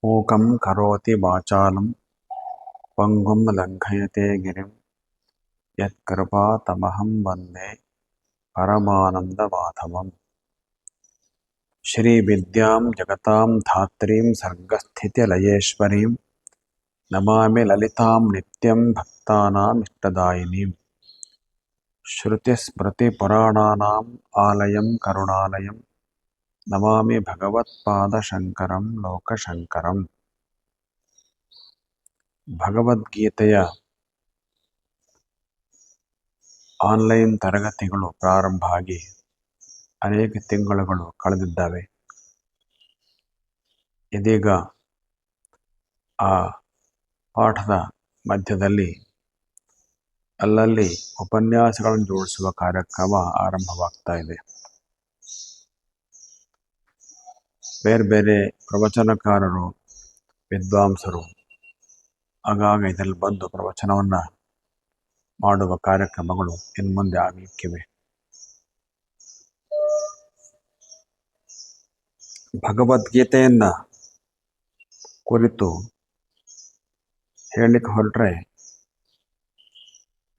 ಮೂಕಂ ಕರೋತಿ ವಾಚಾಲಂ ಪಂಗುಂ ಲಂಘಯತೆ ಗಿರಿಂ ಯತ್ಕೃಪಾತಮಹಂ ವಂದೇ ಪರಮಾನಂದಮಾಧವಂ. ಶ್ರೀವಿದ್ಯಾಂ ಜಗತಾಂ ಧಾತ್ರೀಂ ಸರ್ಗಸ್ಥಿತಿಲಯೇಶ್ವರೀಂ ನಮಾಮಿ ಲಲಿತಾಂ ನಿತ್ಯಂ ಭಕ್ತಾನಾಂ ಇಷ್ಟದಾಯಿನೀಂ. ಶ್ರುತಿಸ್ಮೃತಿಪುರಾಣಾನಾಂ ಆಲಯಂ ಕರುಣಾಲಯಂ ನಮಾಮಿ ಭಗವತ್ಪಾದಶಂಕರಂ ಲೋಕಶಂಕರಂ. ಭಗವದ್ಗೀತೆಯ ಆನ್ಲೈನ್ ತರಗತಿಗಳು ಪ್ರಾರಂಭ ಆಗಿ ಅನೇಕ ತಿಂಗಳುಗಳು ಕಳೆದಿದ್ದಾವೆ. ಇದೀಗ ಆ ಪಾಠದ ಮಧ್ಯದಲ್ಲಿ ಅಲ್ಲಲ್ಲಿ ಉಪನ್ಯಾಸಗಳನ್ನು ಜೋಡಿಸುವ ಕಾರ್ಯಕ್ರಮ ಆರಂಭವಾಗ್ತಾ ಇದೆ. ಬೇರೆ ಬೇರೆ ಪ್ರವಚನಕಾರರು, ವಿದ್ವಾಂಸರು ಆಗಾಗ ಇದರಲ್ಲಿ ಬಂದು ಪ್ರವಚನವನ್ನು ಮಾಡುವ ಕಾರ್ಯಕ್ರಮಗಳು ಇನ್ನು ಮುಂದೆ ಆಗಲಿಕ್ಕಿವೆ. ಭಗವದ್ಗೀತೆಯನ್ನ ಕುರಿತು ಹೇಳಲಿಕ್ಕೆ ಹೊರಟ್ರೆ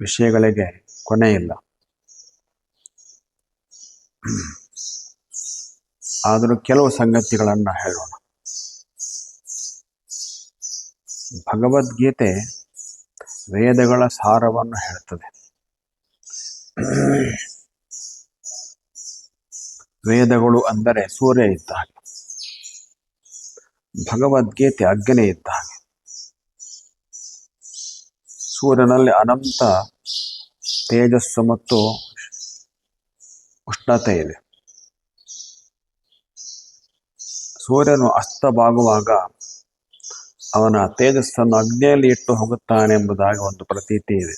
ವಿಷಯಗಳಿಗೆ ಕೊನೆ ಇಲ್ಲ. ಆದರೂ ಕೆಲವು ಸಂಗತಿಗಳನ್ನು ಹೇಳೋಣ. ಭಗವದ್ಗೀತೆ ವೇದಗಳ ಸಾರವನ್ನು ಹೇಳ್ತದೆ. ವೇದಗಳು ಅಂದರೆ ಸೂರ್ಯ ಇದ್ದ ಹಾಗೆ, ಭಗವದ್ಗೀತೆ ಅಗ್ನಿ ಇದ್ದ ಹಾಗೆ. ಸೂರ್ಯನಲ್ಲಿ ಅನಂತ ತೇಜಸ್ಸು ಮತ್ತು ಉಷ್ಣತೆ ಇದೆ. ಸೂರ್ಯನು ಅಸ್ತವಾಗುವಾಗ ಅವನ ತೇಜಸ್ಸನ್ನು ಅಗ್ನಿಯಲ್ಲಿ ಇಟ್ಟು ಹೋಗುತ್ತಾನೆ ಎಂಬುದಾಗಿ ಒಂದು ಪ್ರತೀತಿ ಇದೆ.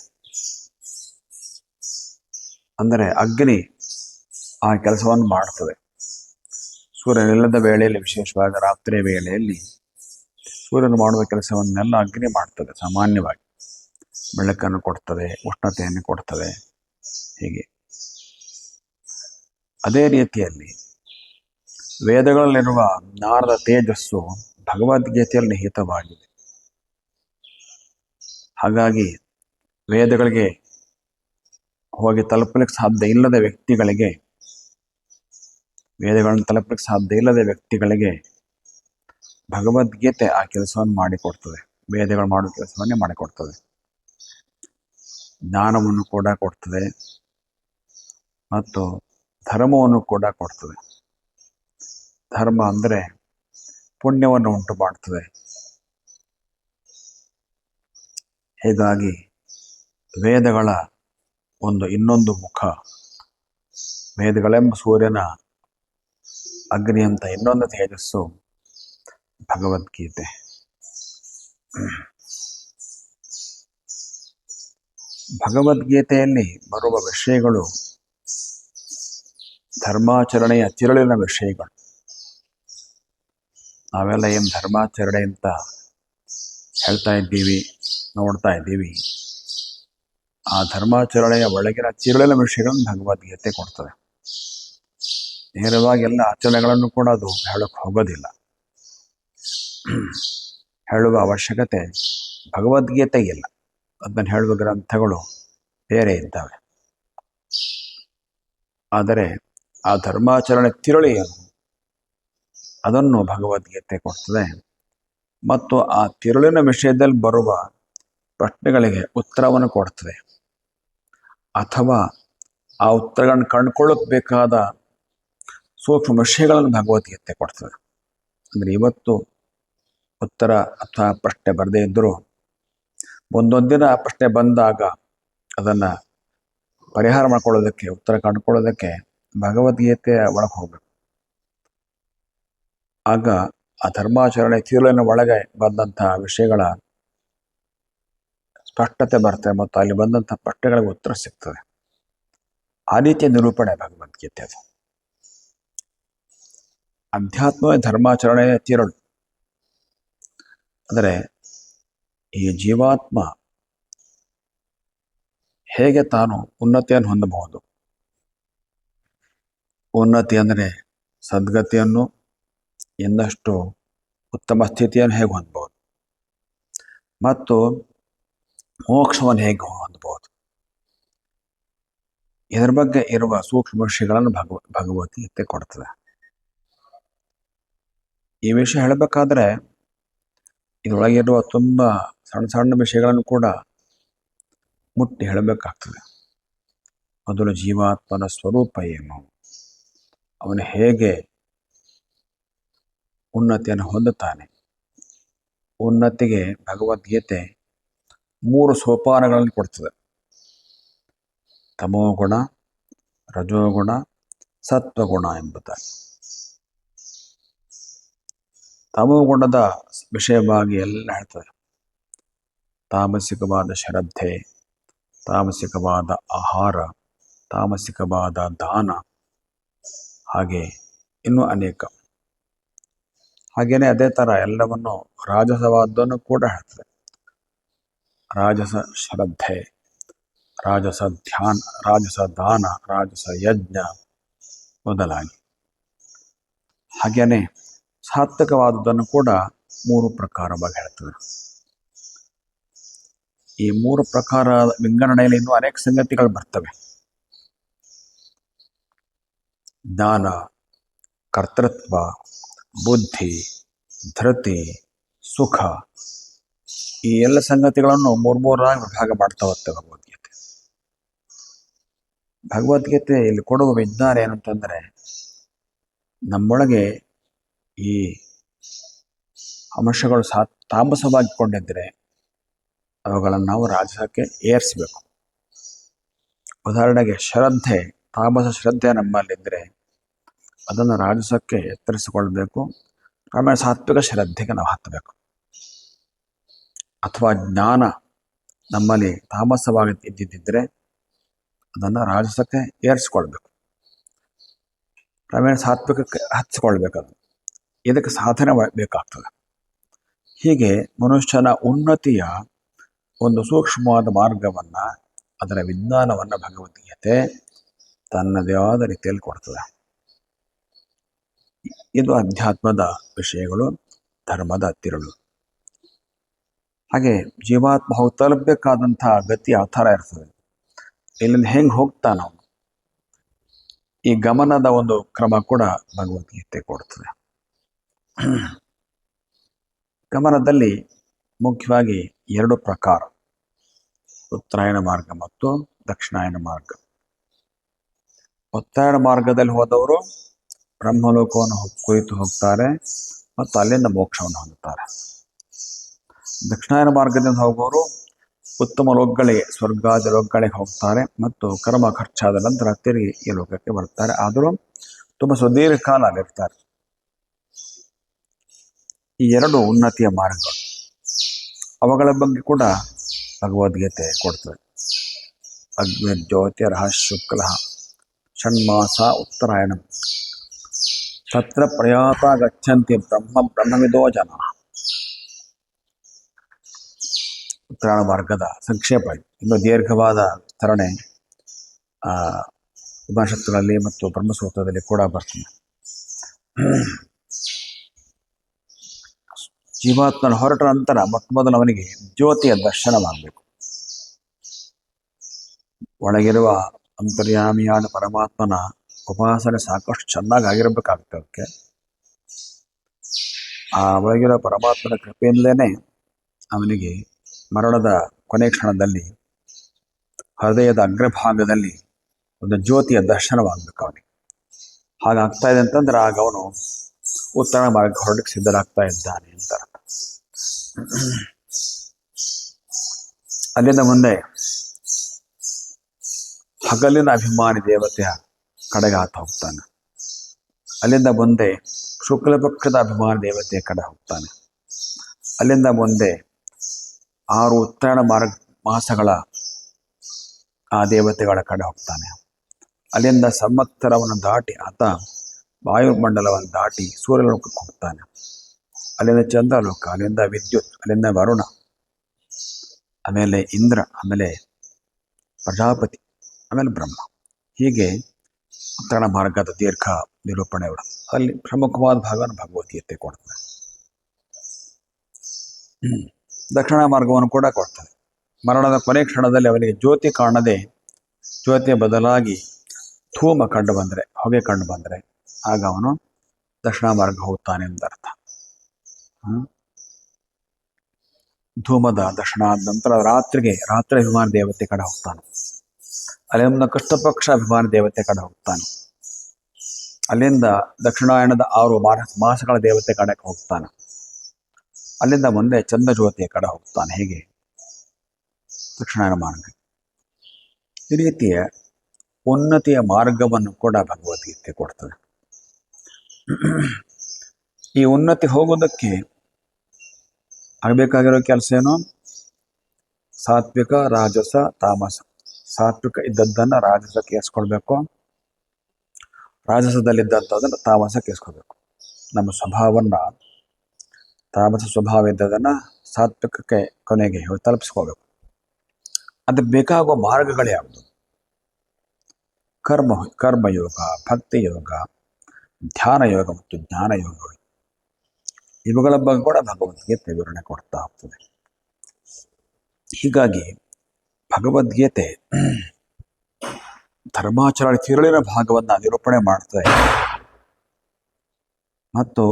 ಅಂದರೆ ಅಗ್ನಿ ಆ ಕೆಲಸವನ್ನು ಮಾಡ್ತದೆ. ಸೂರ್ಯನಿಲ್ಲದ ವೇಳೆಯಲ್ಲಿ, ವಿಶೇಷವಾಗಿ ರಾತ್ರಿ ವೇಳೆಯಲ್ಲಿ ಸೂರ್ಯನು ಮಾಡುವ ಕೆಲಸವನ್ನೆಲ್ಲ ಅಗ್ನಿ ಮಾಡ್ತದೆ. ಸಾಮಾನ್ಯವಾಗಿ ಬೆಳಕನ್ನು ಕೊಡ್ತದೆ, ಉಷ್ಣತೆಯನ್ನು ಕೊಡ್ತದೆ. ಹೀಗೆ ಅದೇ ರೀತಿಯಲ್ಲಿ ವೇದಗಳಲ್ಲಿರುವ ಜ್ಞಾನದ ತೇಜಸ್ಸು ಭಗವದ್ಗೀತೆಯಲ್ಲಿ ನಿಹಿತವಾಗಿದೆ. ಹಾಗಾಗಿ ವೇದಗಳಿಗೆ ಹೋಗಿ ತಲುಪಲಿಕ್ಕೆ ಸಾಧ್ಯ ಇಲ್ಲದ ವ್ಯಕ್ತಿಗಳಿಗೆ, ವೇದಗಳನ್ನು ತಲುಪಲಿಕ್ಕೆ ಸಾಧ್ಯ ಇಲ್ಲದ ವ್ಯಕ್ತಿಗಳಿಗೆ ಭಗವದ್ಗೀತೆ ಆ ಕೆಲಸವನ್ನು ಮಾಡಿಕೊಡ್ತದೆ. ವೇದಗಳು ಮಾಡುವ ಕೆಲಸವನ್ನೇ ಮಾಡಿಕೊಡ್ತದೆ. ಜ್ಞಾನವನ್ನು ಕೂಡ ಕೊಡ್ತದೆ ಮತ್ತು ಧರ್ಮವನ್ನು ಕೂಡ ಕೊಡ್ತದೆ. ಧರ್ಮ ಅಂದರೆ ಪುಣ್ಯವನ್ನು ಉಂಟು ಮಾಡ್ತದೆ. ಹೀಗಾಗಿ ವೇದಗಳ ಇನ್ನೊಂದು ಮುಖ, ವೇದಗಳೆಂಬ ಸೂರ್ಯನ ಅಗ್ನಿ ಅಂತ ಇನ್ನೊಂದು ತೇಜಸ್ಸು ಭಗವದ್ಗೀತೆ. ಭಗವದ್ಗೀತೆಯಲ್ಲಿ ಬರುವ ವಿಷಯಗಳು ಧರ್ಮಾಚರಣೆಯ ತಿರುಳಿನ ವಿಷಯಗಳು. ನಾವೆಲ್ಲ ಏನು ಧರ್ಮಾಚರಣೆ ಅಂತ ಹೇಳ್ತಾ ಇದ್ದೀವಿ, ನೋಡ್ತಾ ಇದ್ದೀವಿ. ಆ ಧರ್ಮಾಚರಣೆಯ ಒಳಗಿನ ತಿರುಳಿನ ವಿಷಯಗಳನ್ನು ಭಗವದ್ಗೀತೆ ಕೊಡ್ತದೆ. ನೇರವಾಗಿ ಎಲ್ಲ ಆಚರಣೆಗಳನ್ನು ಕೂಡ ಅದು ಹೇಳಕ್ಕೆ ಹೋಗೋದಿಲ್ಲ. ಹೇಳುವ ಅವಶ್ಯಕತೆ ಭಗವದ್ಗೀತೆ ಇಲ್ಲ. ಅದನ್ನು ಹೇಳುವ ಗ್ರಂಥಗಳು ಬೇರೆ ಇದ್ದಾವೆ. ಆದರೆ ಆ ಧರ್ಮಾಚರಣೆ ತಿರುಳಿ ಅದನ್ನು ಭಗವದ್ಗೀತೆ ಕೊಡ್ತದೆ. ಮತ್ತು ಆ ತಿರುಳಿನ ವಿಷಯದಲ್ಲಿ ಬರುವ ಪ್ರಶ್ನೆಗಳಿಗೆ ಉತ್ತರವನ್ನು ಕೊಡ್ತದೆ. ಅಥವಾ ಆ ಉತ್ತರಗಳನ್ನು ಕಂಡುಕೊಳ್ಳಕ್ಕೆ ಬೇಕಾದ ಸೂಕ್ಷ್ಮ ವಿಷಯಗಳನ್ನು ಭಗವದ್ಗೀತೆ ಕೊಡ್ತದೆ. ಅಂದರೆ ಇವತ್ತು ಉತ್ತರ ಅಥವಾ ಪ್ರಶ್ನೆ ಬರದೇ ಇದ್ದರೂ ಒಂದೊಂದಿನ ಆ ಪ್ರಶ್ನೆ ಬಂದಾಗ ಅದನ್ನು ಪರಿಹಾರ ಮಾಡ್ಕೊಳ್ಳೋದಕ್ಕೆ, ಉತ್ತರ ಕಂಡುಕೊಳ್ಳೋದಕ್ಕೆ ಭಗವದ್ಗೀತೆಯ ಒಳಗೆ ಹೋಗಬೇಕು. ಆಗ ಆ ಧರ್ಮಾಚರಣೆ ತಿರುಳಿನ ಒಳಗೆ ಬಂದಂತಹ ವಿಷಯಗಳ ಸ್ಪಷ್ಟತೆ ಬರ್ತದೆ ಮತ್ತು ಅಲ್ಲಿ ಬಂದಂತಹ ಪ್ರಶ್ನೆಗಳಿಗೆ ಉತ್ತರ ಸಿಗ್ತದೆ. ಆ ರೀತಿಯ ನಿರೂಪಣೆ ಭಗವದ್ಗೀತೆ. ಅದು ಅಧ್ಯಾತ್ಮವೇ ಧರ್ಮಾಚರಣೆಯ ತಿರುಳು. ಅಂದರೆ ಈ ಜೀವಾತ್ಮ ಹೇಗೆ ತಾನು ಉನ್ನತಿಯನ್ನು ಹೊಂದಬಹುದು. ಉನ್ನತಿ ಅಂದರೆ ಸದ್ಗತಿಯನ್ನು ಇನ್ನಷ್ಟು ಉತ್ತಮ ಸ್ಥಿತಿಯನ್ನು ಹೇಗೆ ಹೊಂದಬಹುದು ಮತ್ತು ಮೋಕ್ಷವನ್ನು ಹೇಗೆ ಹೊಂದಬಹುದು, ಇದರ ಬಗ್ಗೆ ಇರುವ ಸೂಕ್ಷ್ಮ ವಿಷಯಗಳನ್ನು ಭಗವದ್ಗೀತೆ ಕೊಡ್ತದೆ. ಈ ವಿಷಯ ಹೇಳಬೇಕಾದ್ರೆ ಇದರೊಳಗಿರುವ ತುಂಬ ಸಣ್ಣ ಸಣ್ಣ ವಿಷಯಗಳನ್ನು ಕೂಡ ಮುಟ್ಟಿ ಹೇಳಬೇಕಾಗ್ತದೆ. ಮೊದಲು ಜೀವಾತ್ಮನ ಸ್ವರೂಪ ಏನು, ಅವನು ಹೇಗೆ ಉನ್ನತಿಯನ್ನು ಹೊಂದುತ್ತಾನೆ. ಉನ್ನತಿಗೆ ಭಗವದ್ಗೀತೆ 3 ಸೋಪಾನಗಳನ್ನು ಕೊಡ್ತದೆ. ತಮೋಗುಣ, ರಜೋಗುಣ, ಸತ್ವಗುಣ ಎಂಬುದಾಗಿ. ತಮೋಗುಣದ ವಿಷಯವಾಗಿ ಎಲ್ಲ ಹೇಳ್ತದೆ. ತಾಮಸಿಕವಾದ ಶ್ರದ್ಧೆ, ತಾಮಸಿಕವಾದ ಆಹಾರ, ತಾಮಸಿಕವಾದ ದಾನ, ಹಾಗೆ ಇನ್ನೂ ಅನೇಕ. ಹಾಗೇನೆ ಅದೇ ಥರ ಎಲ್ಲವನ್ನು ರಾಜಸವಾದವನ್ನು ಕೂಡ ಹೇಳ್ತದೆ. ರಾಜಸ ಶ್ರದ್ಧೆ, ರಾಜಸ ಧ್ಯಾನ, ರಾಜಸ ದಾನ, ರಾಜಸ ಯಜ್ಞ ಮೊದಲಾಗಿ. ಹಾಗೇನೆ ಸಾತ್ವಿಕವಾದದ್ದನ್ನು ಕೂಡ 3 ಪ್ರಕಾರವಾಗಿ ಹೇಳ್ತದೆ. ಈ 3 ಪ್ರಕಾರ ವಿಂಗಡಣೆಯಲ್ಲಿ ಇನ್ನೂ ಅನೇಕ ಸಂಗತಿಗಳು ಬರ್ತವೆ. ಜ್ಞಾನ, ಕರ್ತೃತ್ವ, ಬುದ್ಧಿ, ಧೃತಿ, ಸುಖ, ಈ ಎಲ್ಲ ಸಂಗತಿಗಳನ್ನು 3 ವಿಭಾಗ ಮಾಡ್ತಾ ಹೋಗ್ತವೆ ಭಗವದ್ಗೀತೆ. ಭಗವದ್ಗೀತೆ ಇಲ್ಲಿ ಕೊಡುವ ವಿಜ್ಞಾನ ಏನಂತಂದರೆ, ನಮ್ಮೊಳಗೆ ಈ ಅಂಶಗಳು ತಾಮಸವಾಗಿಕೊಂಡಿದ್ದರೆ ಅವುಗಳನ್ನು ನಾವು ರಾಜಸಕ್ಕೆ ಏರಿಸಬೇಕು. ಉದಾಹರಣೆಗೆ ಶ್ರದ್ಧೆ, ತಾಮಸ ಶ್ರದ್ಧೆ ನಮ್ಮಲ್ಲಿದ್ದರೆ ಅದನ್ನು ರಾಜಸಕ್ಕೆ ಎತ್ತರಿಸಿಕೊಳ್ಬೇಕು. ಆಮೇಲೆ ಸಾತ್ವಿಕ ಶ್ರದ್ಧೆಗೆ ನಾವು ಹತ್ತಬೇಕು. ಅಥವಾ ಜ್ಞಾನ ನಮ್ಮಲ್ಲಿ ತಾಮಸವಾಗಿ ಇದ್ದಿದ್ದರೆ ಅದನ್ನು ರಾಜಸಕ್ಕೆ ಏರಿಸ್ಕೊಳ್ಬೇಕು. ಆಮೇಲೆ ಸಾತ್ವಿಕಕ್ಕೆ ಹಚ್ಚಿಕೊಳ್ಬೇಕದು. ಇದಕ್ಕೆ ಸಾಧನೆ ಬೇಕಾಗ್ತದೆ. ಹೀಗೆ ಮನುಷ್ಯನ ಉನ್ನತಿಯ ಒಂದು ಸೂಕ್ಷ್ಮವಾದ ಮಾರ್ಗವನ್ನು, ಅದರ ವಿಜ್ಞಾನವನ್ನು ಭಗವದ್ಗೀತೆ ತನ್ನದೇ ಆದ ರೀತಿಯಲ್ಲಿ ಕೊಡ್ತದೆ. ಇದು ಅಧ್ಯಾತ್ಮದ ವಿಷಯಗಳು, ಧರ್ಮದ ತಿರುಳು. ಹಾಗೆ ಜೀವಾತ್ಮ ಹೋಗಿ ತಲುಪಬೇಕಾದಂತಹ ಗತಿ ಆ ಥರ ಇರ್ತದೆ. ಇಲ್ಲಿಂದ ಹೆಂಗೆ ಹೋಗ್ತಾನ ಈ ಗಮನದ ಒಂದು ಕ್ರಮ ಕೂಡ ಭಗವದ್ಗೀತೆ ಕೊಡ್ತದೆ. ಗಮನದಲ್ಲಿ ಮುಖ್ಯವಾಗಿ 2 ಪ್ರಕಾರ, ಉತ್ತರಾಯಣ ಮಾರ್ಗ ಮತ್ತು ದಕ್ಷಿಣಾಯನ ಮಾರ್ಗ. ಉತ್ತರಾಯಣ ಮಾರ್ಗದಲ್ಲಿ ಹೋದವರು ಬ್ರಹ್ಮಲೋಕವನ್ನು ಕುರಿತು ಹೋಗ್ತಾರೆ ಮತ್ತು ಅಲ್ಲಿಂದ ಮೋಕ್ಷವನ್ನು ಹೊಂದುತ್ತಾರೆ. ದಕ್ಷಿಣಾಯನ ಮಾರ್ಗದಿಂದ ಹೋಗುವವರು ಉತ್ತಮ ಲೋಕಗಳಿಗೆ, ಸ್ವರ್ಗಾದಿ ಲೋಕಗಳಿಗೆ ಹೋಗ್ತಾರೆ ಮತ್ತು ಕರ್ಮ ಖರ್ಚಾದ ನಂತರ ತಿರುಗಿ ಈ ಲೋಕಕ್ಕೆ ಬರ್ತಾರೆ. ಆದರೂ ತುಂಬ ಸುದೀರ್ಘ ಕಾಲ ಅಲ್ಲಿರ್ತಾರೆ. ಈ 2 ಉನ್ನತಿಯ ಮಾರ್ಗಗಳು, ಅವುಗಳ ಬಗ್ಗೆ ಕೂಡ ಭಗವದ್ಗೀತೆ ಕೊಡ್ತದೆ. ಅಗ್ನಿರ್ಜ್ಯೋತಿರ್ಹ ಶುಕ್ಲ ಷಣ್ಮಾಸ ಉತ್ತರಾಯಣ ತತ್ರ ಪ್ರಯಾತ ಗಚ್ಚಂತಿ ಬ್ರಹ್ಮವಿದೋ ಜನ. ಉತ್ತರಾಯಣ ಮಾರ್ಗದ ಸಂಕ್ಷೇಪ. ಇನ್ನು ದೀರ್ಘವಾದ ವಿಸ್ತರಣೆ ಉಪನಿಷತ್ತುಗಳಲ್ಲಿ ಮತ್ತು ಬ್ರಹ್ಮಸೂತ್ರದಲ್ಲಿ ಕೂಡ ಬರ್ತದೆ. ಜೀವಾತ್ಮನ ಹೊರಟ ನಂತರ ಮೊದಲು ಅವನಿಗೆ ಜ್ಯೋತಿಯ ದರ್ಶನವಾಗಬೇಕು. ಒಳಗಿರುವ ಅಂತರ್ಯಾಮಿಯಾದ ಪರಮಾತ್ಮನ ಉಪಾಸನೆ ಸಾಕಷ್ಟು ಚೆನ್ನಾಗಿ ಆಗಿರಬೇಕಾಗುತ್ತೆ. ಅದಕ್ಕೆ ಆ ಒಳಗಿರೋ ಪರಮಾತ್ಮನ ಕೃಪೆಯಿಂದಲೇ ಅವನಿಗೆ ಮರಣದ ಕೊನೆ ಕ್ಷಣದಲ್ಲಿ ಹೃದಯದ ಅಗ್ರಭಾಗದಲ್ಲಿ ಒಂದು ಜ್ಯೋತಿಯ ದರ್ಶನವಾಗಬೇಕು ಅವನಿಗೆ. ಹಾಗಾಗ್ತಾ ಇದೆ ಅಂತಂದ್ರೆ ಆಗ ಅವನು ಉತ್ತರಾಯಣ ಮಾರ್ಗ ಹೊರಡಕ್ಕೆ ಸಿದ್ಧರಾಗ್ತಾ ಇದ್ದಾನೆ ಅಂತ ಅರ್ಥ. ಅಲ್ಲಿಂದ ಮುಂದೆ ಹಗಲಿನ ಅಭಿಮಾನಿ ದೇವತೆಯ ಕಡೆಗೆ ಆತ ಹೋಗ್ತಾನೆ. ಅಲ್ಲಿಂದ ಮುಂದೆ ಶುಕ್ಲ ಪಕ್ಷದ ಅಭಿಮಾನಿ ದೇವತೆಯ ಕಡೆ ಹೋಗ್ತಾನೆ. ಅಲ್ಲಿಂದ ಮುಂದೆ 6 ಉತ್ತರಾಯಣ ಮಾಸಗಳ ಆ ದೇವತೆಗಳ ಕಡೆ ಹೋಗ್ತಾನೆ. ಅಲ್ಲಿಂದ ಸಂವತ್ಸರವನ್ನು ದಾಟಿ ಆತ ವಾಯುಮಂಡಲವನ್ನು ದಾಟಿ ಸೂರ್ಯಲೋಕಕ್ಕೆ ಹೋಗ್ತಾನೆ. ಅಲ್ಲಿಂದ ಚಂದ್ರಲೋಕ, ಅಲ್ಲಿಂದ ವಿದ್ಯುತ್, ಅಲ್ಲಿಂದ ವರುಣ, ಆಮೇಲೆ ಇಂದ್ರ, ಆಮೇಲೆ ಪ್ರಜಾಪತಿ, ಆಮೇಲೆ ಬ್ರಹ್ಮ. ಹೀಗೆ ಉತ್ತರಾಯಣ ಮಾರ್ಗದ ದೀರ್ಘ ನಿರೂಪಣೆಗಳು ಅಲ್ಲಿ ಪ್ರಮುಖವಾದ ಭಾಗವನ್ನು ಭಗವದ್ಗೀತೆ ಕೊಡ್ತದೆ. ದಕ್ಷಿಣ ಮಾರ್ಗವನ್ನು ಕೂಡ ಕೊಡ್ತದೆ. ಮರಣದ ಕೊನೆ ಕ್ಷಣದಲ್ಲಿ ಅವನಿಗೆ ಜ್ಯೋತಿ ಕಾಣದೆ ಜ್ಯೋತಿಯ ಬದಲಾಗಿ ಧೂಮ ಕಂಡು ಬಂದರೆ, ಹೊಗೆ ಕಂಡು ಬಂದರೆ ಆಗ ಅವನು ದಕ್ಷಿಣ ಮಾರ್ಗ ಹೋಗ್ತಾನೆ ಎಂದರ್ಥ. ಧೂಮದ ದರ್ಶನ ಆದ ನಂತರ ರಾತ್ರಿ ಅಭಿಮಾನ ದೇವತೆ ಕಡೆ ಹೋಗ್ತಾನೆ. ಅಲ್ಲಿಂದ ಕೃಷ್ಣ ಪಕ್ಷ ಅಭಿಮಾನ ದೇವತೆ ಕಡೆ ಹೋಗ್ತಾನೆ. ಅಲ್ಲಿಂದ ದಕ್ಷಿಣಾಯಣದ 6 ಮಾಸಗಳ ದೇವತೆ ಕಡೆಗೆ ಹೋಗ್ತಾನೆ. ಅಲ್ಲಿಂದ ಮುಂದೆ ಚಂದ್ರಜ್ಯೋತಿಯ ಕಡೆ ಹೋಗ್ತಾನೆ. ಹೀಗೆ ದಕ್ಷಿಣಾಯನ ಮಾರ್ಗ. ಈ ರೀತಿಯ ಉನ್ನತಿಯ ಮಾರ್ಗವನ್ನು ಕೂಡ ಭಗವದ್ಗೀತೆ ಕೊಡ್ತದೆ. ಈ ಉನ್ನತಿ ಹೋಗೋದಕ್ಕೆ ಆಗಬೇಕಾಗಿರೋ ಕೆಲಸ ಏನು? ಸಾತ್ವಿಕ, ರಾಜಸ, ತಾಮಸ. ಸಾತ್ವಿಕ ಇದ್ದದ್ದನ್ನು ರಾಜಸಕ್ಕೆ ಏರಿಸ್ಕೊಳ್ಬೇಕು, ರಾಜಸದಲ್ಲಿದ್ದಂಥದ್ದನ್ನು ತಾಮಸಕ್ಕೆ ಏರಿಸ್ಕೊಳ್ಬೇಕು. ನಮ್ಮ ಸ್ವಭಾವವನ್ನು, ತಾಮಸ ಸ್ವಭಾವ ಇದ್ದದನ್ನು ಸಾತ್ವಿಕಕ್ಕೆ ಕೊನೆಗೆ ತಲುಪಿಸ್ಕೋಬೇಕು. ಅದಕ್ಕೆ ಬೇಕಾಗುವ ಮಾರ್ಗಗಳು ಯಾವುದು? ಕರ್ಮಯೋಗ, ಭಕ್ತಿ ಯೋಗ, ಧ್ಯಾನ ಯೋಗ ಮತ್ತು ಜ್ಞಾನ ಯೋಗಗಳು. ಇವುಗಳ ಬಗ್ಗೆ ಕೂಡ ಭಗವದ್ಗೀತೆ ವಿವರಣೆ ಕೊಡ್ತಾ ಹೋಗ್ತದೆ. ಹೀಗಾಗಿ ಭಗವದ್ಗೀತೆ ಧರ್ಮಾಚರಣೆ ತಿರುಳಿನ ಭಾಗವನ್ನು ನಿರೂಪಣೆ ಮಾಡ್ತದೆ ಮತ್ತು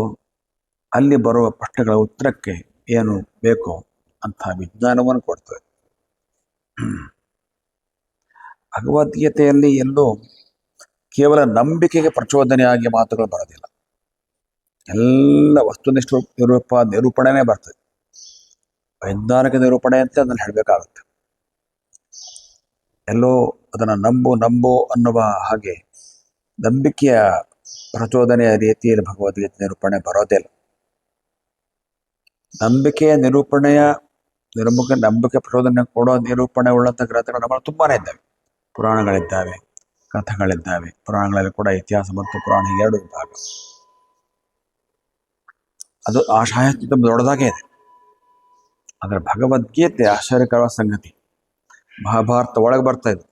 ಅಲ್ಲಿ ಬರುವ ಪ್ರಶ್ನೆಗಳ ಉತ್ತರಕ್ಕೆ ಏನು ಬೇಕೋ ಅಂತ ವಿಜ್ಞಾನವನ್ನು ಕೊಡ್ತದೆ. ಭಗವದ್ಗೀತೆಯಲ್ಲಿ ಎಲ್ಲೂ ಕೇವಲ ನಂಬಿಕೆಗೆ ಪ್ರಚೋದನೆಯಾಗಿ ಮಾತುಗಳು ಬರೋದಿಲ್ಲ. ಎಲ್ಲ ವಸ್ತುನಿಷ್ಠ ನಿರೂಪಣೆನೇ ಬರ್ತದೆ. ವೈಜ್ಞಾನಿಕ ನಿರೂಪಣೆ ಅಂತ ಅದನ್ನು ಹೇಳಬೇಕಾಗುತ್ತೆ. ಎಲ್ಲೋ ಅದನ್ನು ನಂಬು ಅನ್ನುವ ಹಾಗೆ ನಂಬಿಕೆಯ ಪ್ರಚೋದನೆಯ ರೀತಿಯಲ್ಲಿ ಭಗವದ್ಗೀತೆ ನಿರೂಪಣೆ ಬರೋದಿಲ್ಲ. ನಂಬಿಕೆ ಪ್ರಚೋದನೆ ಕೊಡೋ ನಿರೂಪಣೆ ಉಳ್ಳಂಥ ಗ್ರಂಥಗಳು ನಮ್ಮಲ್ಲಿ ತುಂಬಾನೇ ಇದ್ದಾವೆ. ಪುರಾಣಗಳಿದ್ದಾವೆ, ಕಥೆಗಳಿದ್ದಾವೆ. ಪುರಾಣಗಳಲ್ಲಿ ಕೂಡ ಇತಿಹಾಸ ಮತ್ತು ಪುರಾಣ 2 ವಿಭಾಗ. ಅದು ಆ ಸಾಹಿತ್ಯ ತುಂಬ ದೊಡ್ಡದಾಗೇ ಇದೆ. ಆದರೆ ಭಗವದ್ಗೀತೆ ಆಶ್ಚರ್ಯಕರವಾದ ಸಂಗತಿ. ಮಹಾಭಾರತ ಒಳಗೆ ಬರ್ತಾ ಇದೆ.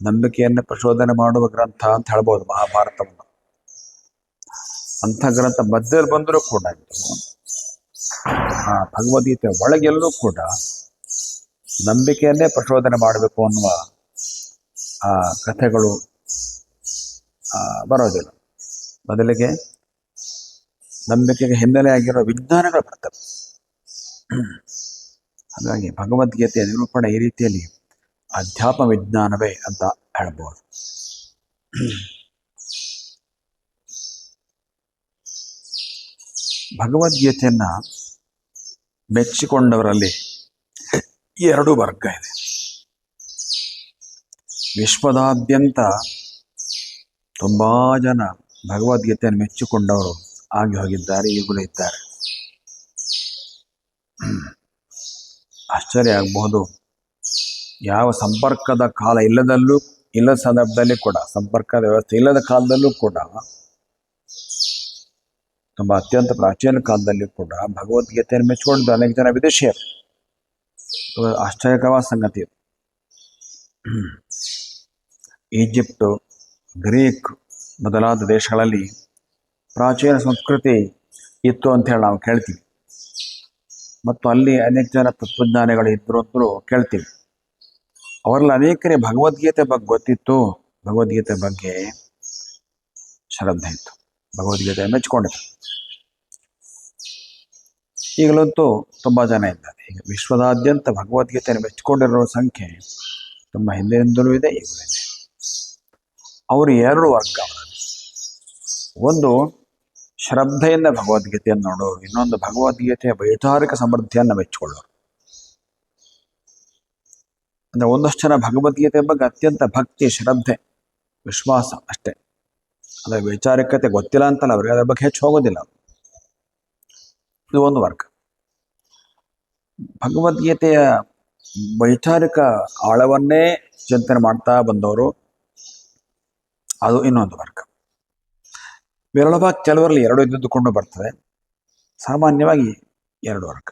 ನಂಬಿಕೆಯನ್ನು ಪ್ರಚೋದನೆ ಮಾಡುವ ಗ್ರಂಥ ಅಂತ ಹೇಳ್ಬೋದು ಮಹಾಭಾರತವನ್ನು. ಅಂಥ ಗ್ರಂಥ ಮಧ್ಯದಲ್ಲಿ ಬಂದರೂ ಕೂಡ ಆ ಭಗವದ್ಗೀತೆ ಒಳಗೆಲ್ಲೂ ಕೂಡ ನಂಬಿಕೆಯನ್ನೇ ಪ್ರಚೋದನೆ ಮಾಡಬೇಕು ಅನ್ನುವ ಆ ಕಥೆಗಳು ಬರೋದಿಲ್ಲ. ಬದಲಿಗೆ ನಂಬಿಕೆಗೆ ಹಿನ್ನೆಲೆ ಆಗಿರೋ ವಿಜ್ಞಾನಗಳು ಬರ್ತವೆ. ಹಾಗಾಗಿ ಭಗವದ್ಗೀತೆಯ ನಿರೂಪಣೆ ಈ ರೀತಿಯಲ್ಲಿ ಅಧ್ಯಾತ್ಮ ವಿಜ್ಞಾನವೇ ಅಂತ ಹೇಳ್ಬೋದು. ಭಗವದ್ಗೀತೆಯನ್ನ ಮೆಚ್ಚಿಕೊಂಡವರಲ್ಲಿ 2 ವರ್ಗ ಇದೆ. ವಿಶ್ವದಾದ್ಯಂತ ತುಂಬಾ ಜನ ಭಗವದ್ಗೀತೆಯನ್ನು ಮೆಚ್ಚಿಕೊಂಡವರು ಆಗಿ ಹೋಗಿದ್ದಾರೆ, ಈಗಲೂ ಇದ್ದಾರೆ. ಆಶ್ಚರ್ಯ ಆಗಬಹುದು. ಯಾವ ಸಂಪರ್ಕದ ಕಾಲ ಇಲ್ಲದ ಸಂದರ್ಭದಲ್ಲಿ ಕೂಡ, ಸಂಪರ್ಕದ ವ್ಯವಸ್ಥೆ ಇಲ್ಲದ ಕಾಲದಲ್ಲೂ ಕೂಡ, ತುಂಬ ಅತ್ಯಂತ ಪ್ರಾಚೀನ ಕಾಲದಲ್ಲಿ ಕೂಡ ಭಗವದ್ಗೀತೆಯನ್ನು ಮೆಚ್ಚಿಕೊಂಡು ಅನೇಕ ಜನ ವಿದೇಶಿಯರು. ಆಶ್ಚರ್ಯಕರವಾದ ಸಂಗತಿ. ಈಜಿಪ್ಟು, ಗ್ರೀಕ್ ಮೊದಲಾದ ದೇಶಗಳಲ್ಲಿ ಪ್ರಾಚೀನ ಸಂಸ್ಕೃತಿ ಇತ್ತು ಅಂತ ಹೇಳಿ ನಾವು ಕೇಳ್ತೀವಿ. ಮತ್ತು ಅಲ್ಲಿ ಅನೇಕ ಜನ ತತ್ವಜ್ಞಾನಿಗಳು ಇದ್ರು ಅಂತಲೂ ಕೇಳ್ತೀವಿ. ಅವರಲ್ಲಿ ಅನೇಕರಿಗೆ ಭಗವದ್ಗೀತೆ ಬಗ್ಗೆ ಗೊತ್ತಿತ್ತು, ಭಗವದ್ಗೀತೆ ಬಗ್ಗೆ ಶ್ರದ್ಧೆ ಇತ್ತು, ಭಗವದ್ಗೀತೆ ಮೆಚ್ಚಿಕೊಂಡಿತ್ತು. ಈಗಲಂತೂ ತುಂಬ ಜನ ಇದ್ದಾರೆ. ಈಗ ವಿಶ್ವದಾದ್ಯಂತ ಭಗವದ್ಗೀತೆಯನ್ನು ಮೆಚ್ಚಿಕೊಂಡಿರೋ ಸಂಖ್ಯೆ ತುಂಬ ಹಿಂದಿನಿಂದಲೂ ಇದೆ, ಈಗಲೂ ಇದೆ. ಅವರು 2 ವರ್ಗ. ಒಂದು ಶ್ರದ್ಧೆಯಿಂದ ಭಗವದ್ಗೀತೆಯನ್ನು ನೋಡೋರು, ಇನ್ನೊಂದು ಭಗವದ್ಗೀತೆಯ ವೈಚಾರಿಕ ಸಮೃದ್ಧಿಯನ್ನು ಮೆಚ್ಚಿಕೊಳ್ಳೋರು. ಅಂದರೆ ಒಂದಷ್ಟು ಜನ ಭಗವದ್ಗೀತೆ ಬಗ್ಗೆ ಅತ್ಯಂತ ಭಕ್ತಿ, ಶ್ರದ್ಧೆ, ವಿಶ್ವಾಸ ಅಷ್ಟೇ. ಅದರ ವೈಚಾರಿಕತೆ ಗೊತ್ತಿಲ್ಲ ಅಂತಲ್ಲ, ಅವರಿಗೆ ಅದರ ಬಗ್ಗೆ ಹೆಚ್ಚು ಹೋಗೋದಿಲ್ಲ. ಇದು ಒಂದು ವರ್ಗ. ಭಗವದ್ಗೀತೆಯ ವೈಚಾರಿಕ ಆಳವನ್ನೇ ಚಿಂತನೆ ಮಾಡ್ತಾ ಬಂದವರು, ಅದು ಇನ್ನೊಂದು ವರ್ಗ. ವಿರಳವಾಗಿ ಕೆಲವರಲ್ಲಿ 2 ಇದ್ದುಕೊಂಡು ಬರ್ತದೆ. ಸಾಮಾನ್ಯವಾಗಿ 2 ವರ್ಗ.